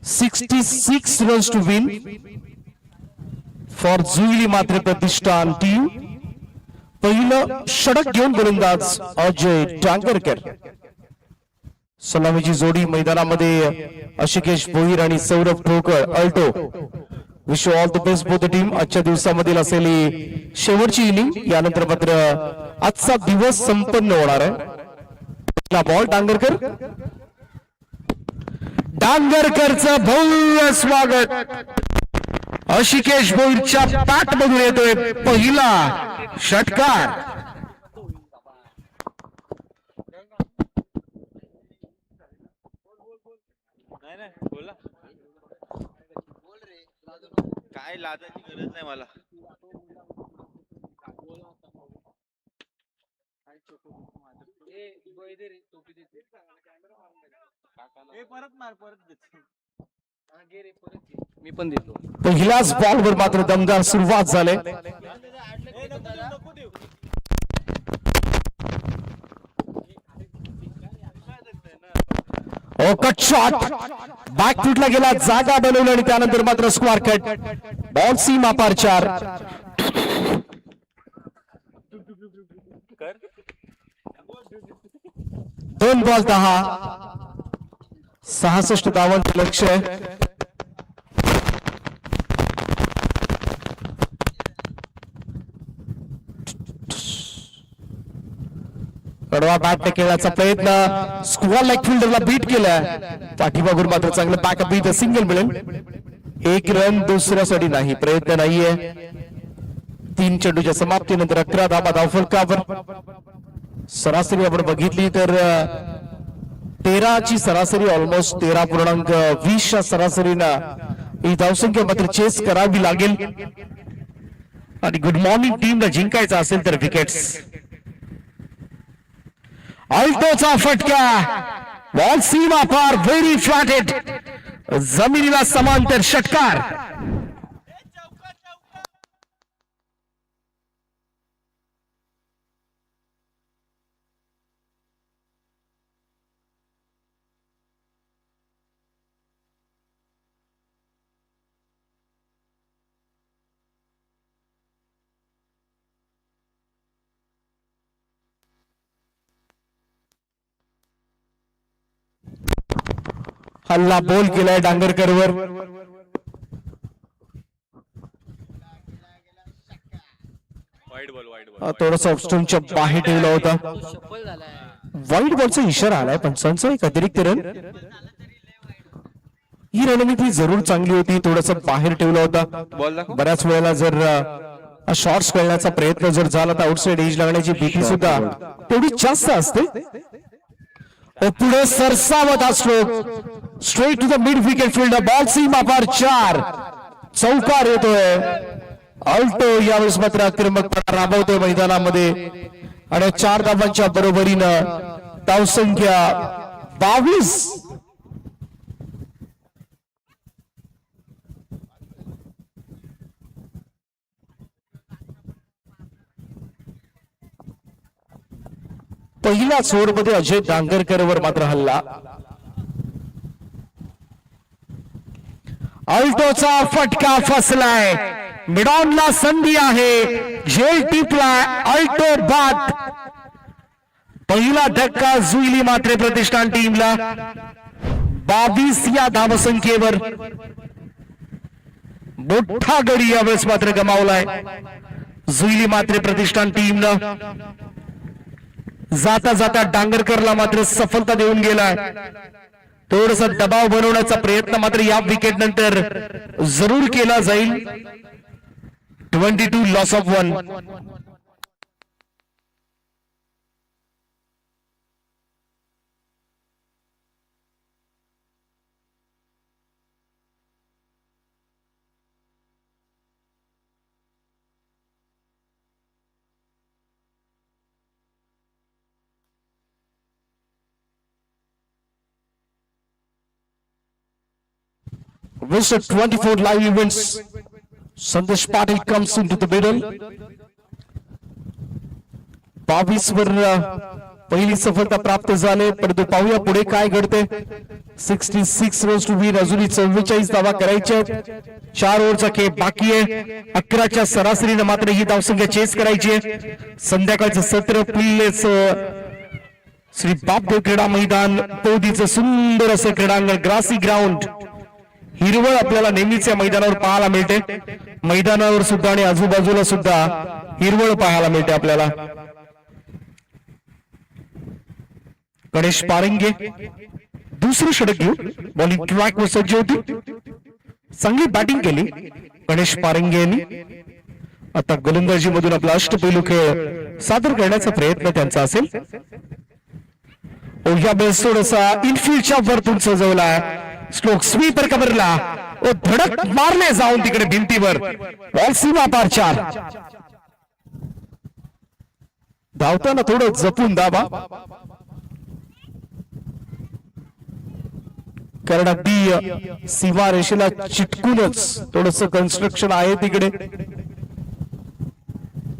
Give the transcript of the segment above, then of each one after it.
66 runs to win for Juili मात्र प्रतिष्ठान team. पहिलं षटक घेऊन गोलंदाज अजय टांगरकर. सलामीची जोडी मैदानामध्ये अशिकेश भोईर आणि सौरभ ठोकर Alto. Wish all the best both team. आजच्या दिवसामधील असलेली शेवटची इनिंग, यानंतर मात्र आजचा दिवस संपन्न होणार आहे. बॉल डांगरकर. डांगरकरचं भव्य स्वागत. अशिकेश भोईरच्या बॅट मधून येतोय पहिला षटकार. काय लादाची गरज नाही मला. परत मार, परत मी पण देतो. पहिल्याच बॉलवर मात्र दमदार सुरुवात झाली. कट शॉट बॅक फुटला गेला, जागा बनवली आणि त्यानंतर मात्र स्क्वेअर कट. बॉल सीमा पार 4. दोन बॉल 10, 66 धावांचे लक्ष्य आहे. कडवा बॅटने खेळण्याचा प्रयत्न, स्क्वेअर लेग फिल्डरला बीट केलाय. पाठीमागून मात्र चांगलं बॅकअप बीट, सिंगल मिळेल. 1 रन दुसऱ्यासाठी नाही, प्रयत्न नाहीये. 3 चेंडूच्या समाप्तीनंतर 11 धावा धावफलकावर. सरासरी आपण बघितली तर 13 ची सरासरी, ऑलमोस्ट 13.20 सरासरीनं ही धावसंख्या मात्र चेस करावी लागेल. आणि गुड मॉर्निंग टीमला जिंकायचं असेल तर विकेट्स. अल्टोचा फटका, बॉल सीमा पार, व्हेरी फ्लॅटेड, जमिनीला समांतर षटकार. हल्ला बोल केलाय डांगरकरवर. थोडासा ऑफस्टोनच्या बाहेर ठेवला होता. वाईट बॉलचा इशारा आलाय पंचांचा. एक अतिरिक्त रन. ही रणनीती जरूर चांगली होती, थोडंसं बाहेर ठेवला होता. बऱ्याच वेळेला जर शॉर्ट्स खेळण्याचा प्रयत्न जर झाला तर आउटसाइड एज लागण्याची भीती सुद्धा तेवढी जास्त असते. पुढे सरसावत असलो, straight to the mid wicket field. Ball सीमा पार 4. चौकार येतोय. अल्टो यावेळेस मात्र आक्रमकपणा राबवतोय मैदानामध्ये आणि 4 धावांच्या बरोबरीनं धावसंख्या 22. पहिल्याच ओव्हरमध्ये अजय डांगरकरवर मात्र हल्ला. अल्टोचा फटका फसलाय. मिडॉनला संधी आहे, झेल टिपलाय. अल्टो बाद. पहिला धक्का जुईली मात्र प्रतिष्ठान टीमला. 22 या धावसंख्येवर मोठा गडी यावेळेस मात्र गमावलाय जुईली मात्र प्रतिष्ठान टीमनं. जाता जाता डांगरकरला मात्र सफलता देऊन गेलाय. थोडासा दबाव बनवण्याचा प्रयत्न मात्र या विकेट नंतर जरूर केला जाईल. 22 loss of 1. Visit 24 live events. Sandesh Patil comes into the middle. 22 वर पहिली सफलता प्राप्त झाले, परंतु पाहूया पुढे काय घडते. 66 रन्स टू विन. अजूनही 44 धावा करायच्या. 4 ओव्हरचा खेळ बाकी आहे. 11च्या सरासरीने मात्र ही धावसंख्या चेस करायची आहे. संध्याकाळचं सत्र पिल्लेच श्री बापदेव क्रीडा मैदान, पोदीचं सुंदर असं क्रीडांगण, ग्रासी ग्राउंड, हिरवळ आपल्याला नेहमीच या मैदानावर पाहायला मिळते. मैदानावर सुद्धा आणि आजूबाजूला सुद्धा हिरवळ पाहायला मिळते आपल्याला. गणेश पारंगे दुसरी षटक घेऊन बॉलिंग ट्रॅक वर सज्ज होती. चांगली बॅटिंग केली गणेश पारंगे यांनी. आता गोलंदाजी मधून आपला अष्टपैलू खेळ सादर करण्याचा प्रयत्न त्यांचा असेल. ओह्या बेस थोडासा इनफिल्डच्या वरतून सजवलाय. स्ट्रोक स्वीपर कव्हरला ओ धडक मारले जाऊन तिकडे भिंतीवर. बॉल सीमा पार 4. धावताना थोडं जपून दाबा, कारण अगदी सीमा रेषेला चिटकूनच थोडस कन्स्ट्रक्शन आहे तिकडे.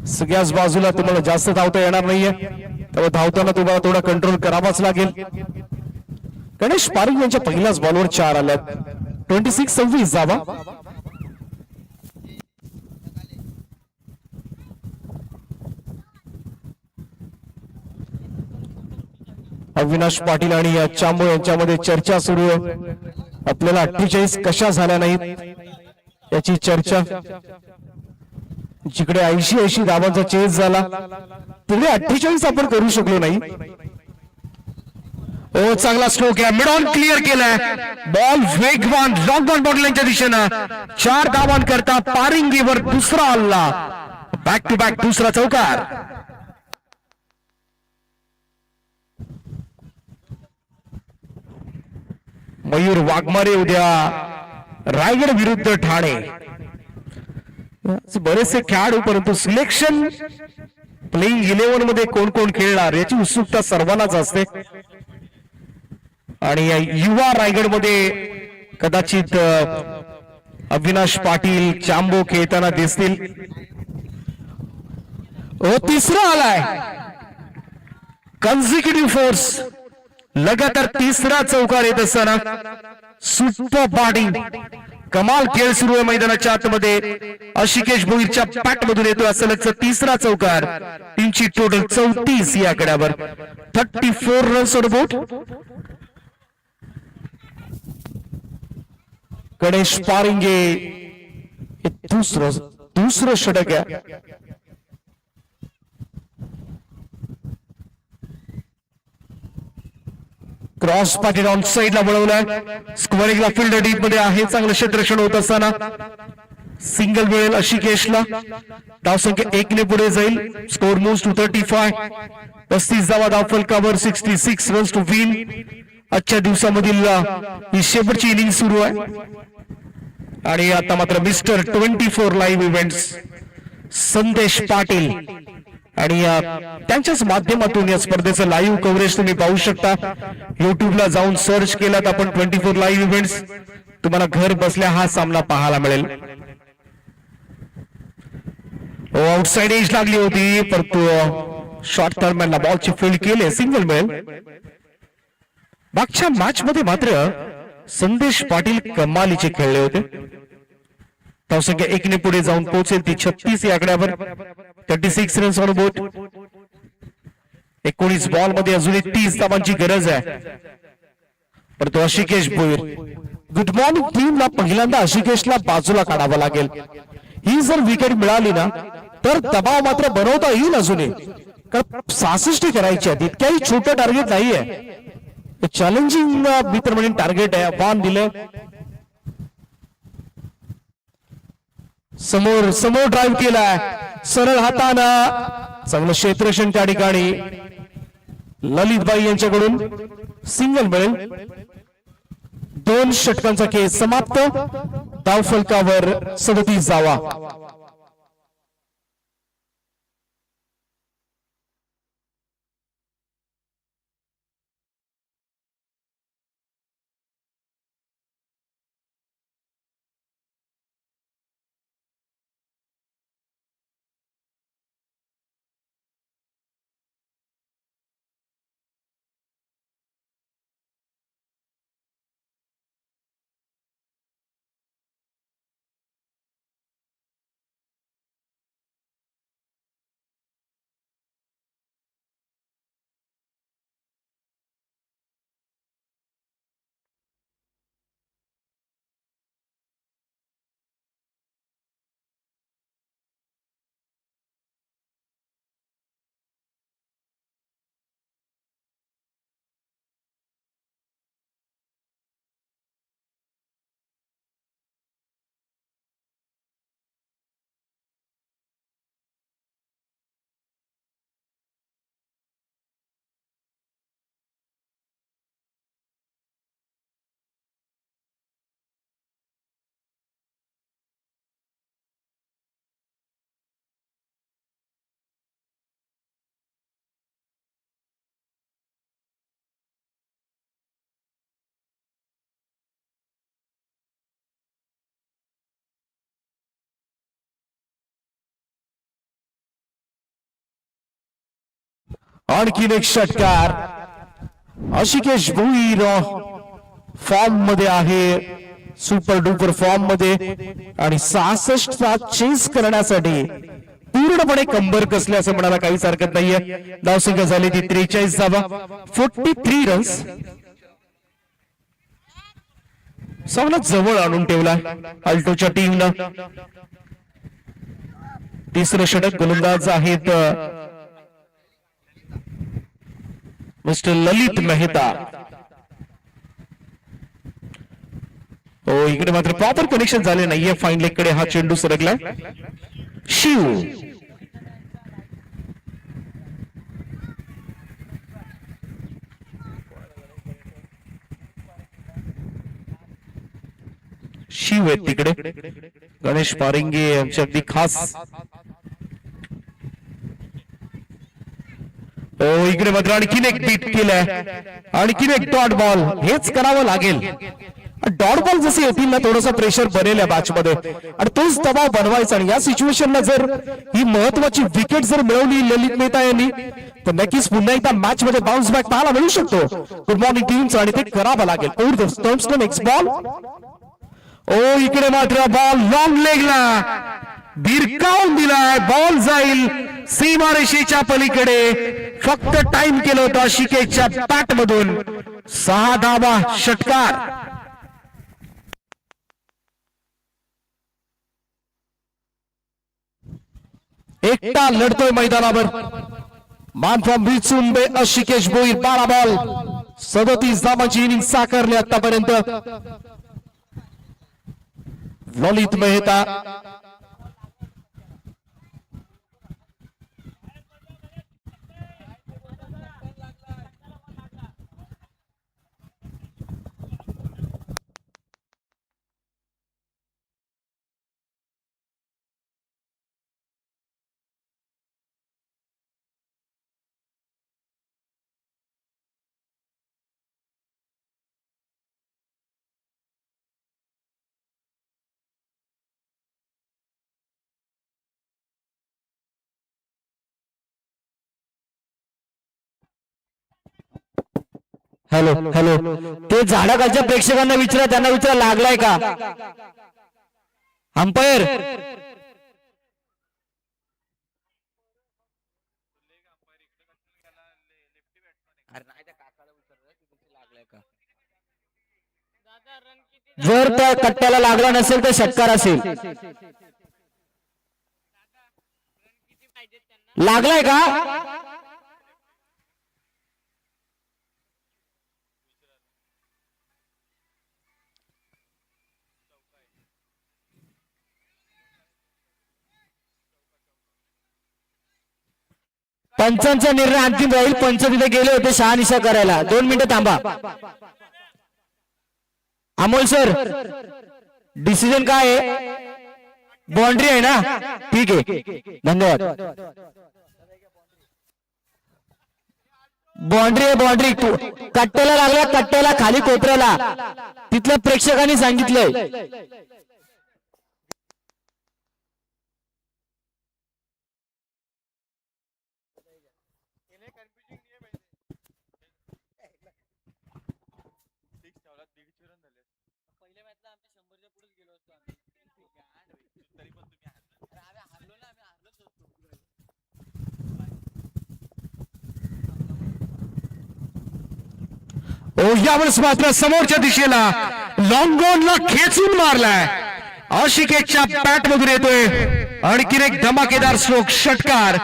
सगळ्याच बाजूला तुम्हाला जास्त धावता येणार नाहीये, त्यामुळे धावताना तुम्हाला थोडा कंट्रोल करावाच लागेल. गणेश पारंगे यांच्या पहिल्याच बॉलवर 4 आल्यात. 26-26 जावा. अविनाश पाटील आणि चांबो यांच्यामध्ये चर्चा सुरू आहे. आपल्याला 48 कशा झाल्या नाहीत याची चर्चा. जिकडे 80 धावांचा चेस झाला तिकडे 48 आपण करू शकलो नाही. ओ चांगला स्ट्रोक आहे, मिड ऑन क्लिअर केलाय. बॉल वेगवान लॉंग ऑन बॉटलांच्या दिशेनं 4 धावांकरता पारंगीवर दुसरा हल्ला. बॅक टू बॅक दुसरा चौकार. मयूर वाघमारे उद्या रायगड विरुद्ध ठाणे. बरेचसे खेळाडू, परंतु सिलेक्शन प्लेइंग 11 मध्ये कोण कोण खेळणार याची उत्सुकता सर्वांनाच असते. आणि युवा रायगड मध्ये कदाचित अविनाश पाटील चांबो खेळताना दिसतील. ओ तिसरा आलाय, कन्झिक्युटिव्ह फोर्स, लगातार तिसरा चौकार येत असताना सुपर बॅटिंग, कमाल खेळ सुरू आहे मैदानाच्या आतमध्ये. अशिकेश भोईरच्या बॅट मधून येतो सलगचा तिसरा चौकार. टीमची टोटल 34 या आकड्यावर. 34 runs on board. Ganesh Parange हे दुसरं षटक आहे. क्रॉस पाटील ऑन साइडला वळवलाय. स्क्वेअरिंगला फिल्डर डीप मध्ये आहे. चांगलं क्षेत्ररक्षण होत असताना सिंगल मिळेल अशिकेशला. धावसंख्या 1 ने पुढे जाईल. Score moves to 35. 35 धावा धाव फलकावर. 66 रन्स टू विन. आजच्या दिवसामधील ही शेवटची इनिंग सुरू आहे. आणि आता मात्र मिस्टर 24 लाईव्ह इव्हेंट्स संदेश पाटील आणि त्यांच्याच माध्यमातून या स्पर्धेचं लाईव्ह कव्हरेज तुम्ही पाहू शकता. युट्यूबला जाऊन सर्च केलात आपण 24 लाईव्ह इव्हेंट्स, तुम्हाला घर बसल्या हा सामना पाहायला मिळेल. आउटसाइड एज लागली होती, परंतु शॉर्ट टर्मॅनला बॉलची फील्ड केले, सिंगल मिळेल. मागच्या मॅच मध्ये मात्र संदेश पाटील कमालीचे खेळले होते. धावसंख्या 1 ने पुढे जाऊन पोहोचेल ती 36 या आकड्यावर. 36 रन्स ऑन बोर्ड. 19 बॉल मध्ये अजूनही 30 धावांची गरज आहे. परंतु अशिकेश भोईर, गुड मॉर्निंग टीमला पहिल्यांदा अशिकेशला बाजूला काढावं लागेल. ही जर विकेट मिळाली ना तर दबाव मात्र बनवता येईल अजूनही, कारण 66 करायची आहे. इतक्याही छोटं टार्गेट नाहीये, चॅलेंजिंग मित्र म्हणून टार्गेट आहे. आव्हान दिलं. समोर समोर ड्राईव्ह केलाय सरळ हातानं. चांगलं क्षेत्ररक्षण त्या ठिकाणी ललितबाई यांच्याकडून. सिंगल मिळेल. 2 षटकांचा खेळ समाप्त. धाव फलकावर 37 धावा. आणखीन एक षटकार. आशिकेश भोईर फॉर्म मध्ये आहे, सुपर डुपर फॉर्म मध्ये, आणि 66 चा चेस करण्यासाठी पूर्णपणे कंबर कसले असं म्हणायला काहीच हरकत नाहीये. धावसंख्या झाली ती 43 धावा, 43 रन्स. सामना जवळ आणून ठेवला अल्टोच्या टीमनं. तिसरं षटक गोलंदाज आहेत मिस्टर ललित मेहता. इकडे मात्र प्रॉपर कनेक्शन झाले नाहीये. फाईन लेग कडे हा चेंडू सरकलाय. शिव शिव आहेत तिकडे. गणेश पारिंगे यांचे अगदी खास. इकडे मात्र आणखीन एक बीट केलाय, आणखीन एक डॉट बॉल. हेच करावं लागेल. डॉट बॉल जसे येतील ना, थोडंसं प्रेशर बनेल या मॅच मध्ये, आणि तोच दबाव बनवायचा. आणि या सिच्युएशनला जर ही महत्वाची विकेट जर मिळवली ललित मेहता यांनी, तर नक्कीच पुन्हा एकदा मॅच मध्ये बाउन्स बॅक पाहायला मिळू शकतो गुड मॉर्निंग टीम्स, आणि ते करावं लागेल. Next ball. इकडे मात्र बॉल लॉंग लेगला भिरकावून दिलाय. बॉल जाईल सीमारेषेच्या पलीकडे. फक्त टाइम केलं होतं आशिकेशच्या बॅट मधून. 6 धावा षटकार. एकटा लढतोय मैदानावर. मान फ्रॉम विचून बे आशिकेश भोईर. 12 बॉल 37 धावांची इनिंग साकारली आतापर्यंत. ललित मेहता हॅलो हॅलो, ते झाडाखालच्या प्रेक्षकांना विचारा, त्यांना विचारा लागलाय का अंपायर. जर त्या कट्ट्याला लागला नसेल तर षटकार असेल. लागलाय का? पंचांचा निर्णय अंतिम राहील. पंच तिथे गेले होते शहानिशा करायला. 2 मिनिटं थांबा. अमोल सर, डिसिजन काय आहे? बाउंड्री आहे ना? ठीक आहे, धन्यवाद. बाउंड्री आहे, बाउंड्री. कट्ट्याला लागला, कट्ट्याला खाली कोपऱ्याला. तिथल्या प्रेक्षकांनी सांगितलंय. यावेळेस मात्र समोरच्या दिशेला लॉंग ऑनला खेचून मारलाय. आशिकेशच्या बॅट मधून येतोय आणखीन एक धमाकेदार स्ट्रोक षटकार.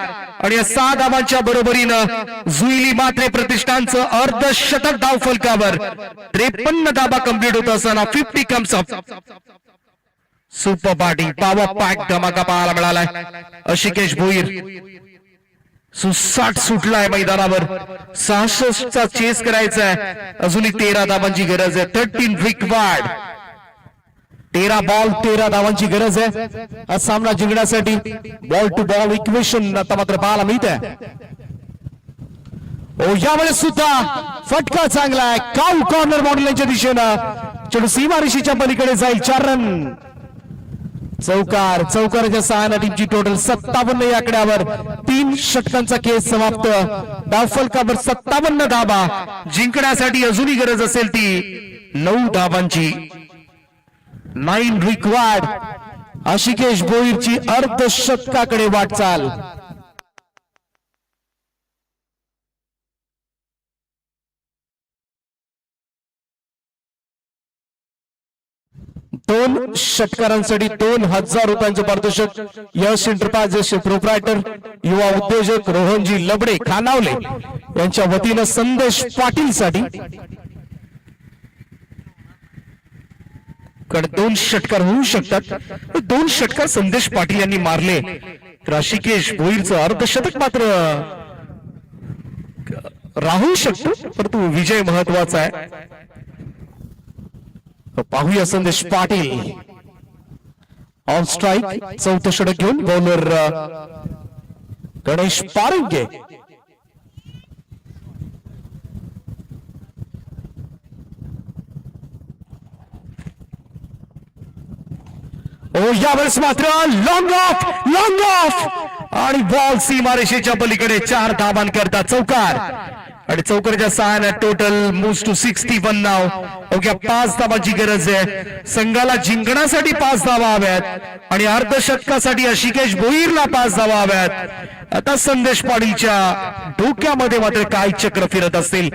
आणि या 6 धावांच्या बरोबरीनं जुईली मात्रे प्रतिष्ठानचं अर्धशतक धाव फलकावर. 53 धावा कंप्लीट होत असताना 50 comes up. Super batting, power pack धमाका पाहायला मिळालाय. आशिकेश भोईर सुसाट सुटलाय मैदानावर. 66 चा चेस करायचा आहे. अजूनही 13 धावांची गरज आहे. 13 रिक्वायर्ड. 13 बॉल 13 धावांची गरज आहे हा सामना जिंकण्यासाठी. बॉल टू बॉल इक्वेशन आता मात्र पाहायला मिळत आहे. यावेळेस सुद्धा फटका चांगला आहे. काऊ कॉर्नर बाउंड्रीच्या दिशेनं चेंडू सीमारेषेच्या पलीकडे जाईल. 4 रन. चौकाराच्या 6 टीमची टोटल 57 या आकड्यावर 3 षटकांचा खेळ समाप्त. धावफलकावर 57 धाबा. जिंकण्यासाठी अजूनही गरज असेल ती 9 धाबांची. 9 रिक्वायर्ड. आशिकेश भोईरची अर्धशतकाकडे वाटचाल. दोन षटकारांसाठी 2000 रुपयांचं पारितोषिक. यश एंटरप्राइजेस प्रोप्रायटर युवा उद्योजक रोहनजी लबडे खानावले यांच्या वतीनं संदेश पाटील साठी 2 षटकार होऊ शकतात. 2 षटकार संदेश पाटील यांनी मारले तर आशिकेश भोईरचं अर्धशतक मात्र राहू शकतो, परंतु विजय महत्वाचा आहे. पाहूया संदेश पाटील ऑन स्ट्राईक. 4थं षटक घेऊन बॉलर गणेश पारंगे. यावेळेस मात्र लॉंग ऑफ आणि बॉल सीमारेषेच्या पलीकडे 4 धाबांकरता चौकार. आणि चौकारच्या 6 टोटल मूव्स टू 61 नाव. ओके, 5 धाबांची गरज आहे. संघाला जिंकण्यासाठी 5 धावा हव्यात आणि अर्धशतकासाठी आशिकेश भोईरला 5 धावा हव्यात. आता संदेश पाटीलच्या डोक्यामध्ये मात्र काय चक्र फिरत असतील.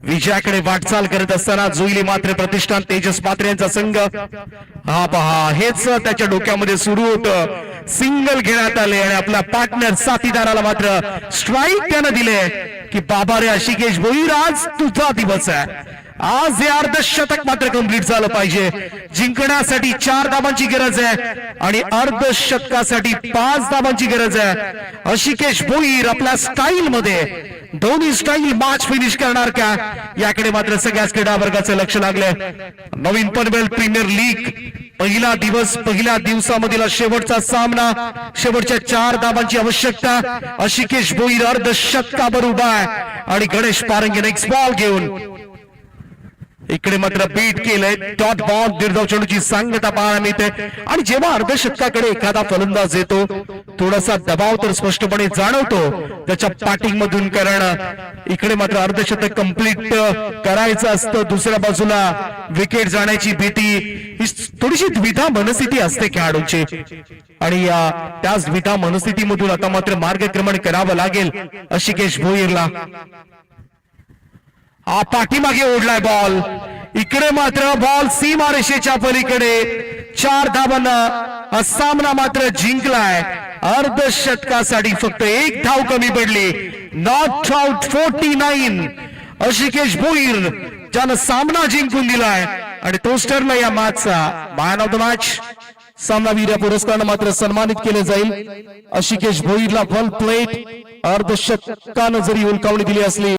विजयाकडे वाटचाल करत असताना जुईली मात्र प्रतिष्ठान तेजस पात्रे यांचा संघ. हा पहा, हेच त्याच्या डोक्यामध्ये सुरू होतं. सिंगल घेण्यात आले आणि आपला पार्टनर साथीदाराला मात्र स्ट्राईक त्यानं दिले की बाबा रे आशिकेश भोईर, आज तुझा दिवस आहे. आज हे अर्धशतक मात्र कंप्लीट झालं पाहिजे. जिंकण्यासाठी 4 धाबांची गरज आहे आणि अर्धशतकासाठी 5 धाबांची गरज आहे. आशिकेश भोईर आपल्या स्टाईल मध्ये दोन्ही स्टाईल मॅच फिनिश करणार का, याकडे मात्र सगळ्याच क्रीडा वर्गाचं लक्ष लागलंय. नवीन पनवेल प्रीमियर लीग पहिला दिवस, पहिल्या दिवसामधील शेवटचा सामना. शेवटच्या 4 धाबांची आवश्यकता. आशिकेश भोईर अर्धशतकावर उभा आहे आणि गणेश पारंगे नेक्स्ट बॉल घेऊन इकडे मात्र बीट केलंय. डॉट बॉल निर्धाव चेंडूची सांगता पाहायला मिळते. आणि जेव्हा अर्धशतकाकडे एखादा फलंदाज येतो थोडासा दबाव तर स्पष्टपणे जाणवतो त्याच्या बॅटिंग मधून. कारण इकडे मात्र अर्धशतक कंप्लीट करायचं असतं. दुसऱ्या बाजूला विकेट जाण्याची भीती, ही थोडीशी द्विधा मनस्थिती असते खेळाडूंची आणि त्याच द्विधा मनस्थितीमधून आता मात्र मार्गक्रमण करावं लागेल आशिकेश भोईरला. हा पाठीमागे ओढलाय बॉल. इकडे मात्र बॉल सीमारेषेच्या पलीकडे 4 धाबांना हा सामना मात्र जिंकलाय. अर्धशतकासाठी फक्त 1 धाव कमी पडली. Not out 49. आशिकेश भोईर ज्यानं सामना जिंकून दिलाय आणि तोच ठरला या मॅचचा मॅन ऑफ द मॅच. सामनावीर या पुरस्कारानं मात्र सन्मानित केले जाईल. आशिकेश भोईरला 1 प्लेट अर्धशतकानं जरी उलकावणी दिली असली